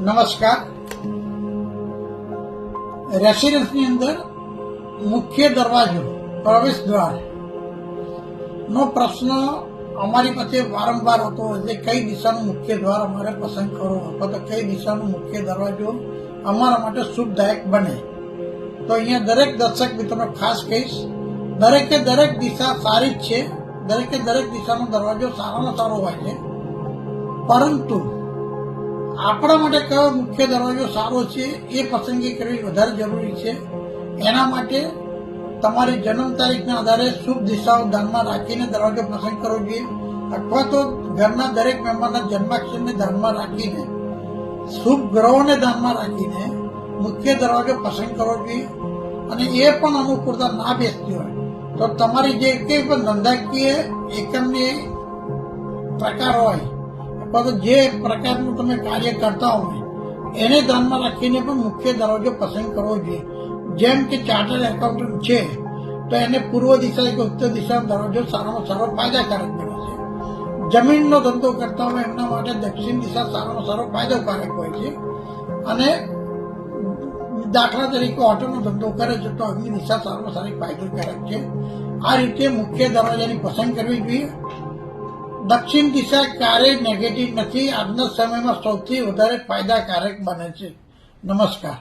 નમસ્કાર. રેસિડન્સની અંદર મુખ્ય દરવાજો પ્રવેશ દ્વાર નો પ્રશ્ન અમારી પાસે વારંવાર હતો એટલે કઈ દિશાનું મુખ્ય દ્વાર અમારે પસંદ કરવો અથવા તો કઈ દિશાનો મુખ્ય દરવાજો અમારા માટે શુભદાયક બને. તો અહીંયા દરેક દર્શક મિત્રોને ખાસ કહીશ, દરેકે દરેક દિશા સારી જ છે, દરેકે દરેક દિશાનો દરવાજો સારામાં સારો હોય છે, પરંતુ આપણા માટે કયો મુખ્ય દરવાજો સારો છે એ પસંદગી કરવી વધારે જરૂરી છે. એના માટે તમારી જન્મ તારીખના આધારે શુભ દિશાઓ ધ્યાનમાં રાખીને દરવાજો પસંદ કરવો જોઈએ, અથવા તો ઘરના દરેક મેમ્બરના જન્માક્ષરને ધ્યાનમાં રાખીને શુભ ગ્રહોને ધ્યાનમાં રાખીને મુખ્ય દરવાજો પસંદ કરવો જોઈએ. અને એ પણ અનુકૂળતા ના બેસતી હોય તો તમારી જે કંઈ પણ ધંધાકીય એકમની પ્રકાર હોય અથવા તો જે પ્રકારનું તમે કાર્ય કરતા હોય એને ધ્યાનમાં રાખીને પણ મુખ્ય દરવાજો પસંદ કરવો જોઈએ. જેમ કે ચાર્ટર્ડ એકાઉન્ટન્ટ છે તો એને પૂર્વ દિશા કે ઉત્તર દિશાનો દરવાજો સારામાં સારો ફાયદાકારક બને છે. જમીનનો ધંધો કરતા હોય એમના માટે દક્ષિણ દિશા સારામાં સારો ફાયદાકારક હોય છે. અને દાખલા તરીકે ઓટોનો ધંધો કરે છે તો અગ્નિ દિશા સારામાં સારી ફાયદાકારક છે. આ રીતે મુખ્ય દરવાજાની પસંદ કરવી જોઈએ. દક્ષિણ દિશા ક્યારેય નેગેટિવ નથી, આજના સમયમાં સૌથી વધારે ફાયદાકારક બને છે. નમસ્કાર.